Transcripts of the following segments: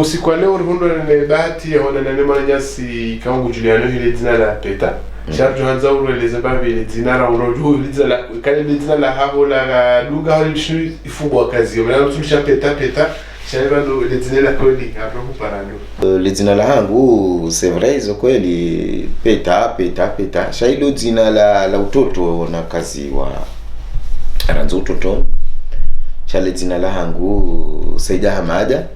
Usiku wa leo ulihundo na bahati ya wana nane nyasi kaungu Juliano ile jina la Peta. Sharjo hanza ureleza babi ile jina la uroju ile jina la kale ile jina la hapo la lunga hali shu ifugwa kazi. Mwana mtumisha Peta. Shaiba ile jina la kweli hapo parando. Le jina la hangu c'est vrai zo kweli Peta. Shailo jina la utoto na kazi wa ranzo utoto. Shale jina la hangu Saida Hamada.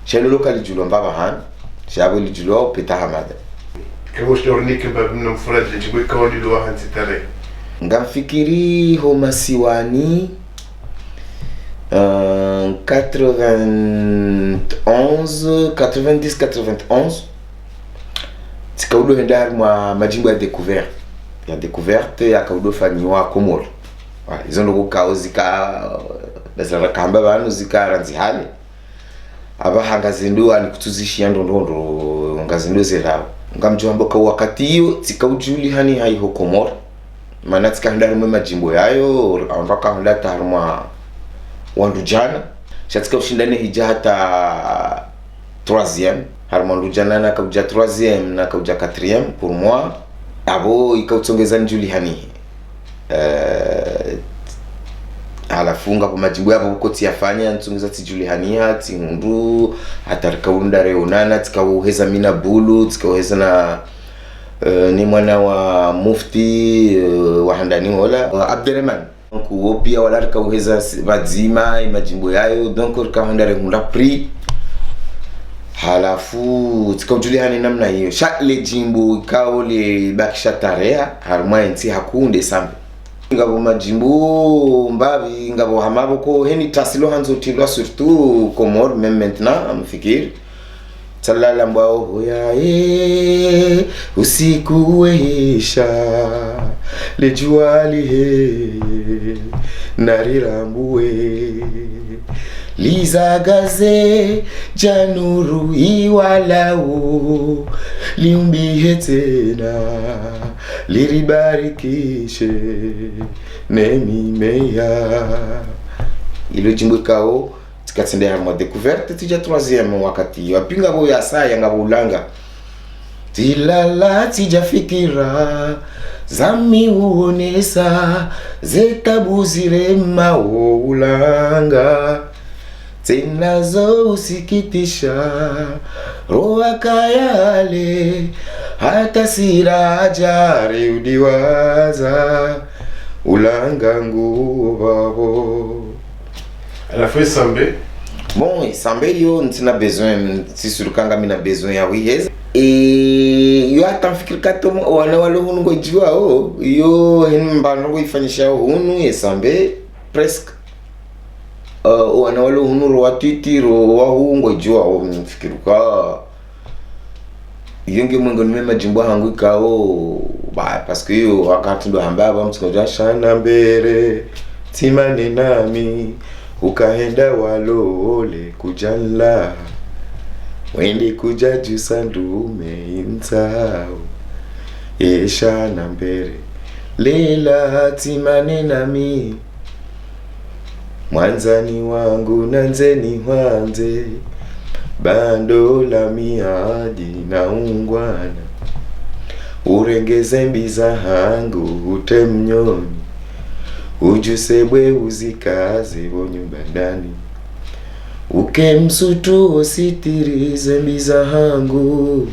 Shalo lokali julo mbaba han. Shabo li julo Peta Hamada. Kama shtornike babna mfurad jibwe kawali lo hanzi tare. Ngamfikiri homa siwani 90-91 tikaudo henda mwa majimbo ya découverte ya kaudo fanyiwa Komoro. Izo ndo kukao zika bazara kamba banu zika ranzi hali aba hangazindu ani kutuzishia ndondo ngazindu zerao ngamjomba kwa wakati hiyo tikaujuli hani haiho Komoro maana tikahanda mwe majimbo yayo ambaka handa tarma Wandujana shatika ushindane hija hata 3e harmandu jana na kauja 3e na kauja 4e pour moi abo ikautongeza njuli hani alafunga kwa majimbo yapo huko tiafanya ntongeza tijuli hani hati mundu hatarika unda reonana tikauheza mina bulu tikauheza na ni mwana wa mufti wa handani wala Abderrahman kuo pia wala kauheza bazima majimbo yayo donc kahandare ngunda prix halafu tikaujulihani namna hiyo shale jimbo kao le bakisha tarea harma nti hakunde sambe ngabo majimbo mbavi ngabo hamabo ko heni tasilo hanzo tilwa surtout Comore même maintenant amfikiri talala mbao hoya usiku weisha lejuali he narirambuwe lizagaze januru iwalau liumbihe tena liribarikishe nemimeya ilo jimbo kao tikatsende harma découverte tija 3e wakati wapinga bo ya saa yanga bulanga tilala tija fikira zami uonesa zetabuzire maulanga tenazo usikitisha roa kayale hata siraja udiwaza ulanga nguo la fois sambe bon sambe yo ntina besoin si surukanga mina besoin ya wiheza yo atamfikiri kato wana walo hunu ngojua yo mbano kuifanyisha hunu sambe presque wana walo hunu ro watitiro wa hunu ngojua mfikiruka yonge mwengo nimema jimbo hangu kao ba parce que yo wakati ndo hambaba mtikoja shana mbere timane nami ukaenda walole kujanla wende kujaju sandume intao esha na mbere lela hatimane nami mwanzani wangu nanzeni wanze bando la miadi na ungwana urengeze mbiza hangu utemnyoni ujusebwe uzikaze bo nyumba ndani uke msutu ositirize mbiza hangu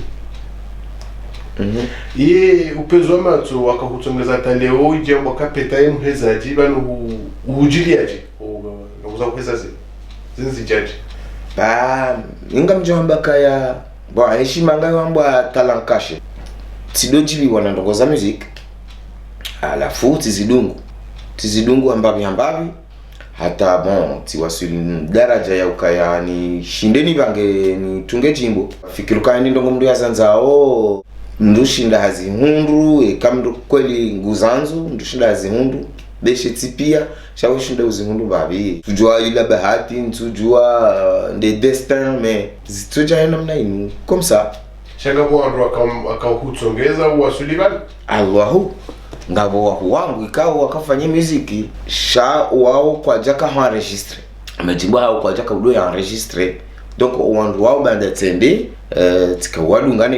ye upezo matu wakakutongeza taleo uje wakapeta mhezaji banu ujiliaje ngoza kuhezaze zinzijaje ba inga mjomba kaya ba heshima ngayo ambwa talankashe tidojili wana ndongoza music alafu tizidungu ambavi hata bon tiwasuli daraja ya ukaya ni shindeni bange ni tunge jimbo fikiruka ndi ndongo mndu yazanzao ndushinda hazi hundu ekamdu kweli nguzanzu ndushinda hazi hundu beshe tipia shawo shinda uzihundu babi tujua ila bahati tujua de destin mais zituja yana mna inu comme ça shanga bo ndo akahutsongeza uwasuliban Allahu ngabo wangu ikao wakafanya muziki sha wao kwa jaka ha enregistre majimbo hao kwa jaka udo ya enregistre donc wandu wao banda tsende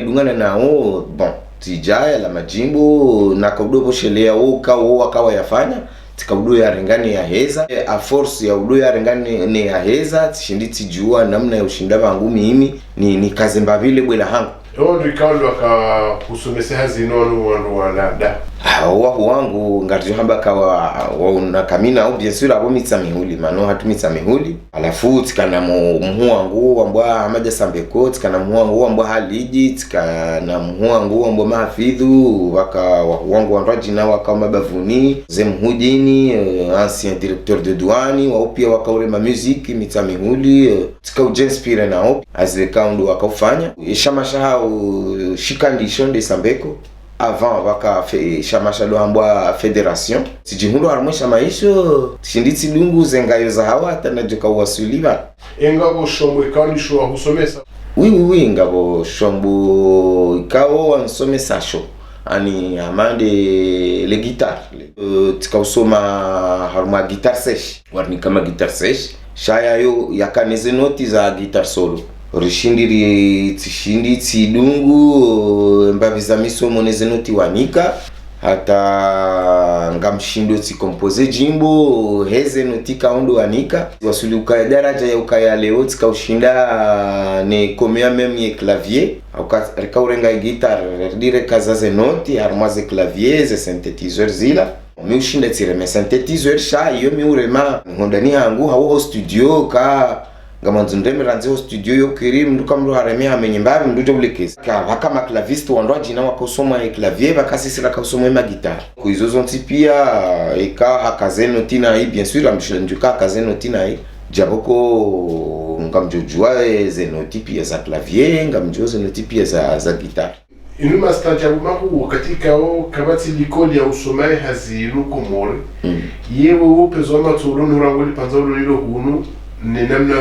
dungana nao bon tijaya la majimbo na kaudo shelea wo wakawa yafanya tikaudo ya rengani ya heza a force ya udo ya rengani ne ya heza tishindi tijua namna ya ushinda vangu mimi ni kazemba vile bwela hangu Ricardo kusomesa hazino wandu walada wangu ngati hamba kawa wauna kamina au bien sûr abo mitsa mihuli mano hatu mitsa mihuli alafu tikana muhu wangu ambwa amaja sambeko tikana muhu wangu ambwa haliji tikana muhu wangu ambwa mahafidhu waka wangu wandaji na waka mabavuni zemhudini ancien directeur de douane wa upia waka ule ma musique mitsa mihuli tika ujenspire nao azeka undu wakafanya shamasha shikandishon de sambeko avant waka shamasha do ambwa federation sijihundo harmosha maisho shinditsi lungu zengayo za hawa tanajoka wasuliva engabo shombo ikalisho husomesa oui ngabo shombo ikawo ansomesa sho ani amande le guitare tika usoma harma guitare sèche warni kama guitare sèche shaya yo yakaneze noti za guitare solo rishindiri tishindi tsidungu mbaviza misomo nezenoti wanika hata ngamshindo tikompose jimbo heze notika ondo wanika wasuli ukaya daraja ya ukaya leo tika ushinda ne komea meme ye clavier reka urenga guitare dire kazaze noti armaze clavier ze synthétiseur zila mi ushinda tireme synthétiseur sha iyo mi urema ngondani hangu hawo studio ka ngamanzu ndemiranze ho studio yo kiri mnduka mru hareme hamenye mbavi mndu joblikes ka haka maklaviste wandwaji na wakosoma e clavier bakasisira kasoma ma guitare ko izozo ntipia eka hakazeno tina hi bien sûr amshilanjuka hakazeno tina hi jaboko ngamjojua zenotipia za clavier ngamjojua zenotipia za guitare inuma stajabu mahu katika o kabati likoli ya usomai haziru komore yewe upezo ama tsolonu rangoli panzalo lilo hunu ni namna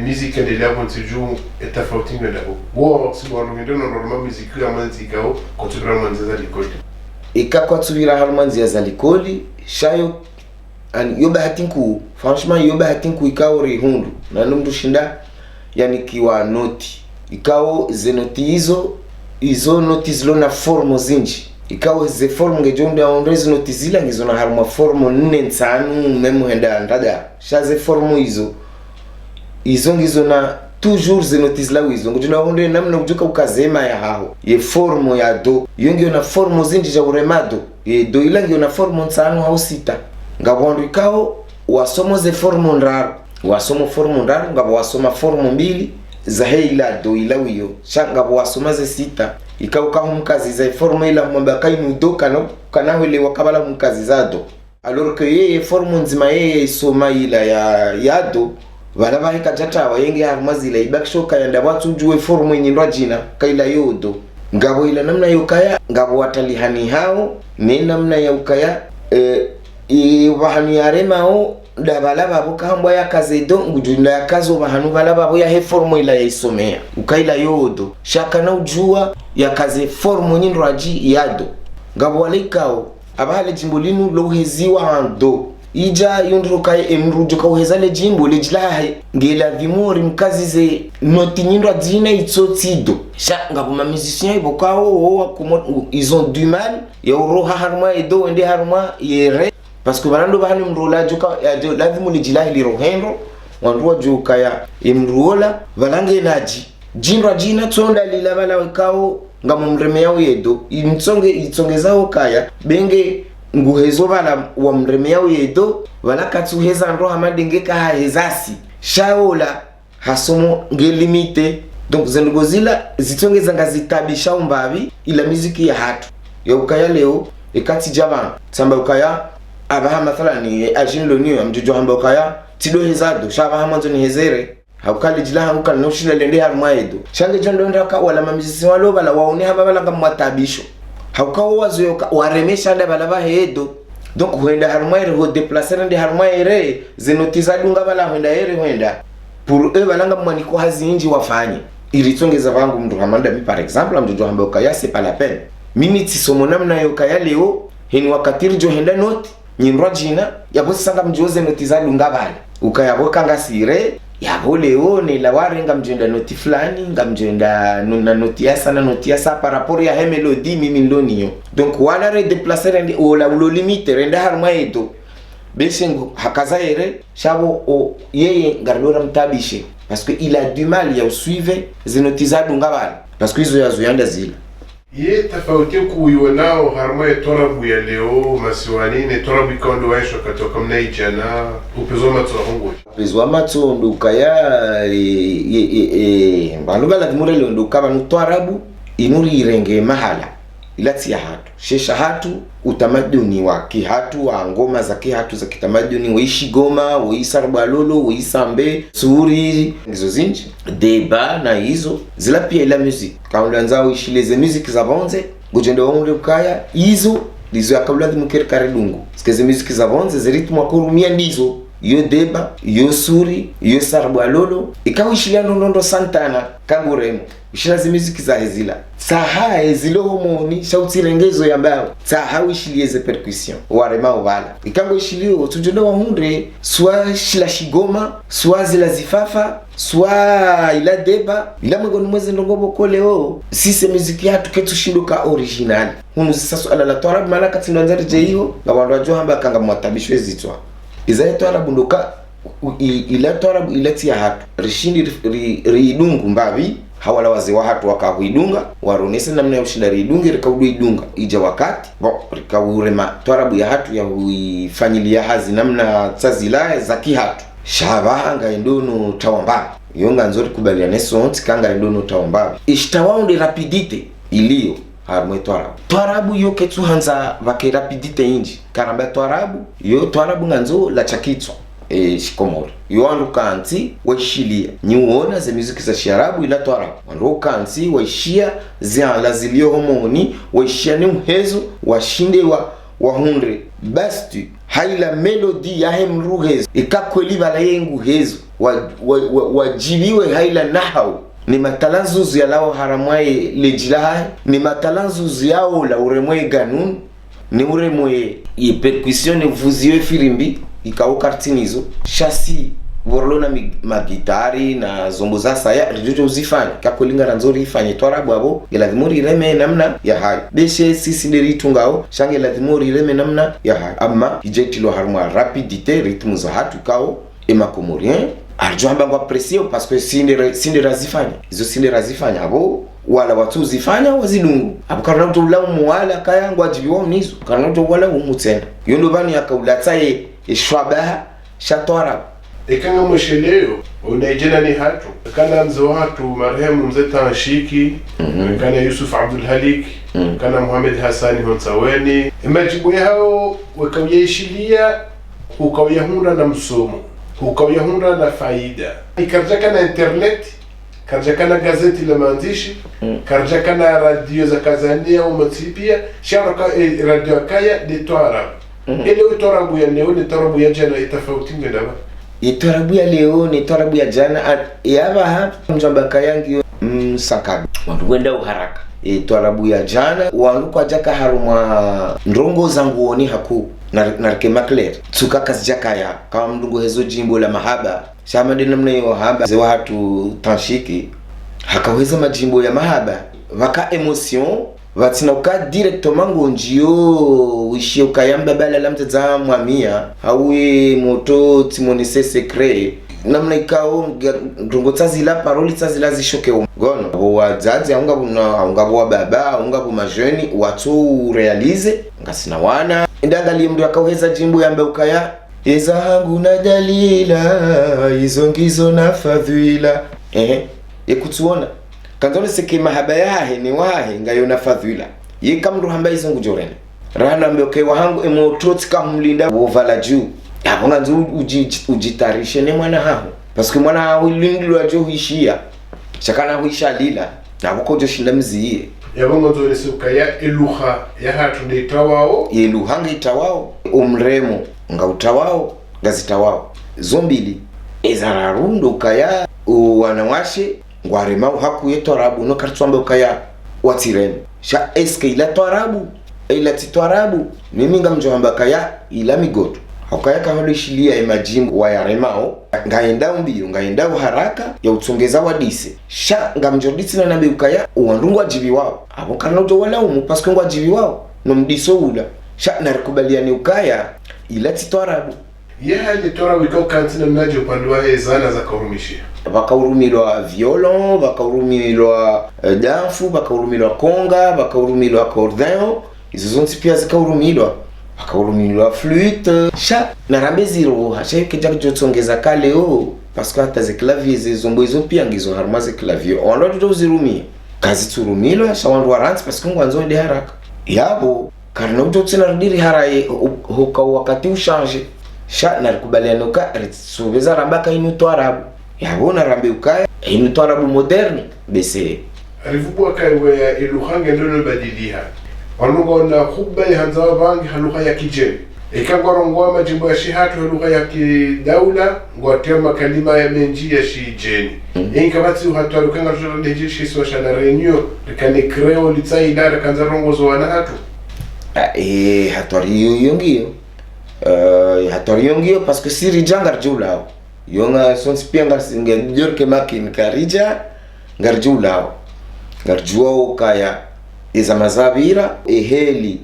muziki endelea kontiju etafauti ngedabo bo si warungendo normal muziki amanzikao kontubira manzeza likoli ikakwatubira harmanzi za likoli shayo an yoba hatinku franchement yoba hatinku ikao rihundu na numdu shinda yani kiwa noti ikao zenoti izo noti zilo na formo zinji ikawa ze formu ngejonda ondrezi noti zila ngizo na haruma formu nne nsanu memu henda ndada shaze formu izo ngizo na toujours ze noti zila wizo ngijuna onde namna kujuka ukazema ya hao ye formu ya do yongio na formu zinji ja uremado ye do ila ngio na formu nsanu au sita ngabondo ikao wasomo ze formu ndaro wasomo formu ndaro ngabo wasoma formu mbili za heila do ila wiyo shanga wasoma ze sita ikauka mkazi za forme ila mwamba kainu do kana wele wakabala mkazi zado alors que yeye forme nzima yeye soma ila ya yado balaba hikatata wayenge harmazi la ibakishoka yanda watu jue forme nyindwa jina kaila yodo ngabo ila namna yokaya ngabo watalihani hao ni namna ya ukaya wahani yaremao dabalaba abo kambwa ya kazedo ngujunda ya kazo bahanu balaba abo ya he forme ila ya isomea ukaila yodo shaka na ujua ya kaze forme nyindro aji yado ngabo walikao abale jimbo linu lo heziwa ando ija yondro kai emrujo ka uhezale jimbo lejilahe ngela vimori mkazi ze noti nyindro adina itsotido sha ngabo ma musicien ibokao wa ils ont du mal ya uroha harma edo ende harma yere parce que balando bahani mrola joka ya lazimu lijilahi lirohendo wanduwa joka ya imrola valange naji jinra jina tonda lilabala wakao ngamumreme yao yedo itsongezao kaya benge nguhezo bala wa mreme yao yedo wala katsuheza ndo hamadenge ka hezasi shaola hasomo ngelimite donc zenugozila zitongeza ngazitabisha umbavi ila muziki ya hatu ya ukaya leo ekati jaba samba ukaya abaha mathalani ajin loniyo amjojo hamba ukaya tido hezado shaba hamanzo ni hezere haukali jila hanguka noshila lende harmaedo shange jondo ndaka wala mamizisi walo bala waone haba bala ngamwatabisho haukawo wazo waremesha nda bala bahedo donc huenda harmaere ho déplacer ndi harmaere zenotiza dunga bala huenda huenda pour eux bala ngamwaniko hazinji wafanye ilitongeza vangu mndu hamanda mi par exemple amjojo hamba ukaya c'est pas la peine mimi tisomo namna yokaya leo hini wakatiri jo henda note nyindwa jina yabo sanga mjoze notiza dunga bala ukaya boka ngasire ya voleo ni la ware ngamjenda noti fulani ngamjenda na notia sa par rapport ya melody mimi ndoniyo donc wana redéplacer ndi ola ulo limite renda harma eto besengo hakazaire shabo o yeye ngarlora mtabishe parce que il a du mal ya suivre zinotizadu ngabala parce que izo yazo yanda zila ye tofauti kuionao harma ya torabu ya leo masiwani ne torabu ikondo waisho katoka mnaijana upezo matsorongo upezo matsondo kaya bantu baladimure londo kaba torabu inuri irenge mahala ilati ya hatu shesha hatu utamaduni wa kihatu wa ngoma za kihatu za kitamaduni waishi Goma waisarbalolo waisambe suri hizo zinji deba na hizo zila pia ila music kaundanza uishileze music za bonze gujende wamule ukaya hizo lizo ya kabla dimukeri karedungu sikeze music za bonze ziritmu wakurumia ndizo iyo deba iyo suri iyo sarbalolo ikawa ishilia nondo Santana kanguremo ishilazi music za hezila saha hezilo homoni shauti rengezo ya mbao saha wishilieze percussion warema wala ikango ishilio tujendo wa hundre swa shila shigoma swa zila zifafa swa ila deba ila mwegoni mweze ndongobo koleo sise music yatu ketu shiluka original hunu zisasu ala la toarab malaka tindanzari jehiho na wandu wajo hamba kanga mwatabishwe zitwa izae toarabu ndoka ila toarabu ilati ya hatu rishindi riidungu mbavi hawala wazee wa hatu wakahuidunga waronese namna ya ushinda riidungi rikaudu idunga ija wakati rikaurema toarabu ya hatu ya huifanyilia hazi namna tazila za kihatu shabanga endono tawamba yonga nzori kubaliane sonti kanga endono tawamba ishtawaundi rapidite ilio harmwe toarabu yo ketu hanza vake rapidite inji karamba toarabu yo toarabu nganzo la chakitwa shikomoro yo anduka anti waishilia niuona ze muziki za sharabu ila toarabu anduka anti waishia za zilio homoni waishia ni mhezo washinde wa hundre basti haila melody ya hemruhezo ikakweli bala yengu hezo wajibiwe haila nahau ni matalanzuzu ya lao haramwae lejilaha ni matalanzuzu yao la uremwe ganun ni uremwe ye percussion ne vuziwe firimbi ikao kartinizo shasi vorlona magitari na zombo za saya rijojo uzifanya kakolinga na nzori ifanye toarabu abo geladhimuri reme namna ya hayo beshe sisi ndiri tungao shange ladhimuri reme namna ya hayo amma ijetilo harmwa rapidite ritmu za hatu kao emakomorien arjamba ngo apprécier parce que sinde razifanya izo sinde razifanya abo wala watu zifanya wazidungu abo karna to la mwala kaya ngo ajibiwa nizo karna to wala umutenda yondo bani akaulataye ishwaba shatora ekanga msheleo unaijena ni hatu kana mzo watu marehemu mzee Tanshiki kana Yusuf Abdul Halik kana Muhammad Hassani Honsaweni majibu yao wakauyeshilia ukawayahunda na msomo ukawayahunda na faida ikarjaka na internet karjaka na gazeti la maandishi karjaka na radio za Kazania au Matipia sharaka radio kaya de toarabu ile toarabu ya leo ni toarabu ya jana itafauti ngana toarabu ya leo ni toarabu ya jana yaba hapa mjamba kayangi sakabi wenda uharaka toarabu ya jana wanguko ajaka haruma ndongo zangu oni haku na kemakler tsukaka zijakaya kama mdungu hezo jimbo la mahaba shama de namna yo haba ze watu Tanshiki hakaweza majimbo ya mahaba waka emotion vatina uka directement ngonjio wishio kayamba bala lamtza mwamia hawe moto timonise secret namna ikao ndongo tsazila paroli tsazila zishoke gono wazazi ungabo baba ungabo majeni watu realize ngasina wana ndanga mndu akaweza jimbo yamba ukaya eza hangu na dalila izo ngizo na fadhila ekutuona kanzone seke mahaba yahe ni wahe ngayo na fadhila ye kamru hamba izo ngujorene rana mbe wahangu emotrotika humlinda wovala juu abonga nzu ujitarishe ne mwana haho parce que mwana haho linglo ajo huishia chakana huisha lila na boko jo shinda mziye yabonga nzu lesukaya eluha ya hatu de tawao yeluhanga itawao umremo nga utawao gazitawao zombili ezararundo kaya wanawashe ngwarema haku yetorabu no kartswamba ukaya watirem sha eske ila torabu ila titorabu mimi ngamjohamba kaya ila migoto Haukayaka holo shilia majimbo wa yaremao ngaenda mbio ngaenda haraka ya utsongeza wadise sha ngamjorditsi na nambe ukaya uandungwa jibi wao abo kana ujo wala umu paske ngwa jibi wao no mdiso ula sha narikubaliani ukaya ila titorabu hali torabu iko kantina mnaji upandwa zana za kurumishia bakaurumilwa violon bakaurumilwa danfu bakaurumilwa konga bakaurumilwa accordéon izo zonse pia zikaurumilwa bakaurumilwa flûte sha narambe ziro hasha kija kujotsongeza kaleo parce que hata clavier zombo izo pia ngizo haruma clavier ondo tutozirumia kazi turumilwa sha wandu waranti parce que ngwanzo de haraka yabo karno ujotsena rudiri haraye hoka wakati uchange sha narikubaliana uka ritsubeza rambaka inu to arabu yabona rambe ukaya inu to arabu moderne bese alivubwa kaiwe ya iluhange ndono badiliha wanungona khubba hanza bangi haluha ya kijeni ikangoro ngoma jimbo ya shihatu haluha ya kidaula ngwatema kalima ya menji ya shijeni inkabati uhatu alukanga jura dejishi swasha na reunion likani kreo litsaida kanza rongozo wanahatu hatori yongio hatori yongio parce que siri jangar julao yonga sonsi pia ngarsinge jorke makin karija ngarjulao ngarjuao kaya iza mazabira eheli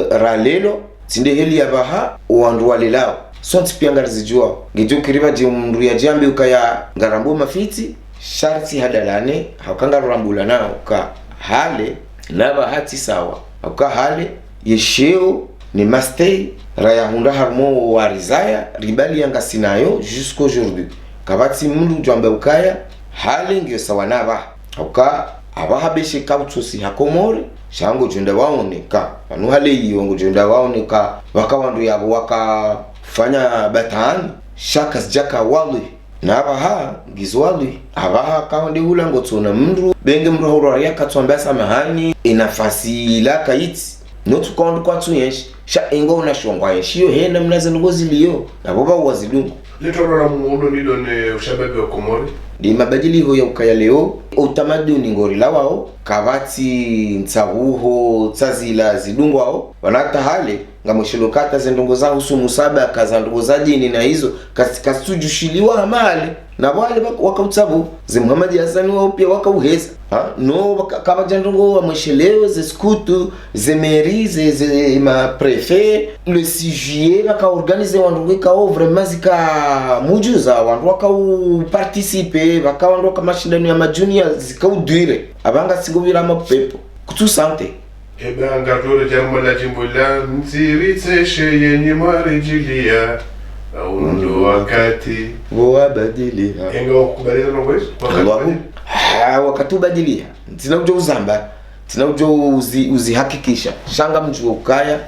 ralelo sinde heli yabaha wandu walilao sonsi pia ngarzijua ngejo kiriba je mndu ya jambe ukaya ngarambo mafiti sharti hadalane hakanga rambula nao ka hale laba hati sawa uka hale yesheo ni mastei raya hunda harmo warizaya ribali yanga sinayo jusqu'aujourd'hui kabati mundu jambe ukaya hale ngyo sawa naba uka abaha beshe kautusi hakomore shango junda waoneka anu hale yongo junda waoneka wakawandu yabo wakafanya batani shaka sijaka wali na abaha gizwali abaha kawande hulango tsona mndu benge mndu horo ya katwambia samahani inafasi la kaiti notu kondo kwa tuyeshi sha ingo na shongwa yeshiyo hena mnaza ngozi liyo aboba wazidungu litoro la muundo nilo ne ushababi wa Komori di mabadili ho ya ukaya leo utamaduni ngori lawao kabati ntsahuho tsazila zidungu wao wanata hale ngamoshilokata zendongo za husumu saba kazandongo za dini na hizo kasitujushiliwa amale na wale wakautsabu ze Muhammad Hassan wao pia wakauheza no kaba jandongo wa mweshelewe ze skutu ze mairie ze ma préfet le 6 juillet waka organiser wandongo kao vraiment zika mujuza wandu waka participer waka wandu waka mashindano ya majunior zikaudire abanga sigobira mapepo kutu sante eba ngatoro jambo la jimbo la nziritse yenye marijilia aundo wakati wabadilia engo kubalira nongwezo wakati ubadilia tina ujo uzamba tina ujo uzihakikisha shanga mjuo ukaya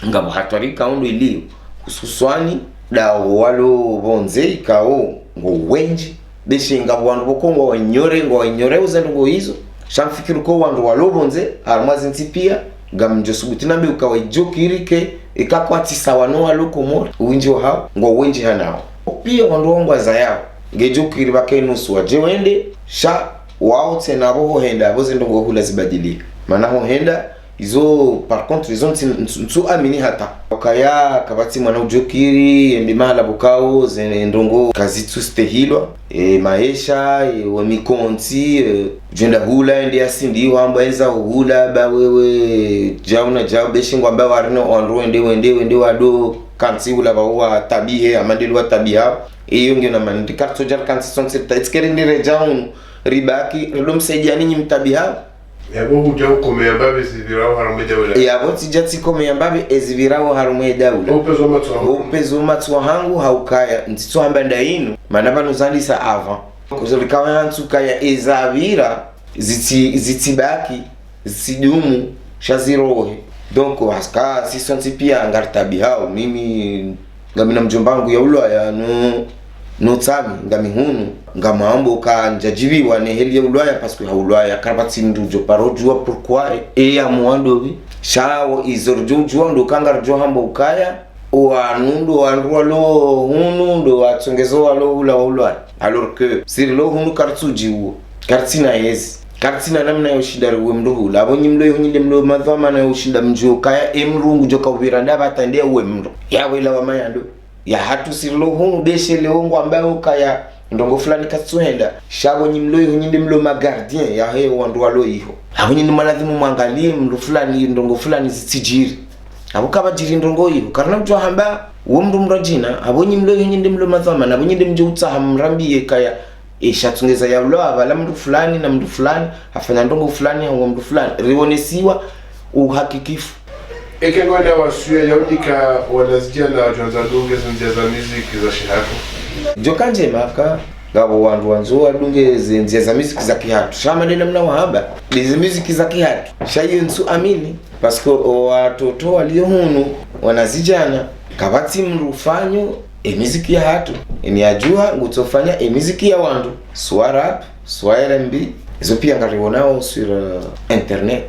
ngabo hatwari kaundo ilio kususwani da walo bonze ikao ngo wenji beshe ngabo wandu bokongo wanyore uzendo hizo shamfikiru ko wandu walobonze armazi ntipia gamjo subutina mbe ukawa jokirike ikakwati sawa no alokomor uwinji hao ngo wenji hanao pia wandu wangwa zayao ngejokiri bakenusu waje wende sha wao tena bo henda boze ndongo hula zibadili maana ho henda izo par contre izo ntu amini hata wakaya kabati mwana ujokiri ende mala bukao ze ndongo kazitu stehilwa maisha wa mikonti jenda hula ende asindi wamba enza hula ba wewe jauna jao beshingwa ba warino onro wende wado kansi hula ba wa tabihe amandelwa tabia iyo ngena mandi karto jar kansi sonse taitskere ndire jaun ribaki rilom sejani nyimtabiha yabo hujau komea babe zibirao harume daula yabo tijati komea babe ezibirao harume daula upezo matwa hangu haukaya ntito ambanda inu manaba nuzandisa avant kuzolikawa yantu kaya ezabira zitibaki zidumu shazirohe donc aska si sonsi pia ngartabihao mimi ngamina mjombangu ya ulaya no tsami ngamihunu ngamambo ka njajibiwa ne heli ya ulaya parce que haulaya karabati ndujo parojua pourquoi ya muandobi shawo izorjojo ndo kangarjo hambo ukaya wa nundo andwalo hunu ndo watsongezo walo ulaya alors que sirlo hunu kartsujiwo kartina yes kartina namna ya ushinda ruwe mruhu labo nyimlo yonyile mlo madhama na ushinda mjo kaya emrungu joka ubiranda batandea uwe mro yawe la wamayando ya hatu sirlo hunu deshe leongo ambayo kaya ndongo fulani katsuhenda shabo nyimlo yonyile mlo magardien ya he wandu walo iho abo nyini maladhimu mwangalie mlo fulani ndongo fulani zitijiri abo kabajiri ndongo iho karna mjo hamba uwe mro mrajina abo nyimlo yonyile mlo madhama na abo nyinde mjo utaha mrambiye kaya ishatungeza ya ulo abala mtu fulani na mtu fulani afanya ndongo fulani au mtu fulani rionesiwa uhakikifu ekengwanda wasuya yaudika wanazijia na wajonza dunge zinzia za muziki za shihatu jokanje maka gabo wandu wanzo wadunge zinzia za muziki za kihatu shama nena mna wahaba hizi muziki za kihatu shayo nsu amini pasko watoto walio hunu wanazijana kabati mrufanyo muziki ya hatu ni ajua ngutofanya muziki ya wandu swa rap swa R&B izo pia ngariwonao sur internet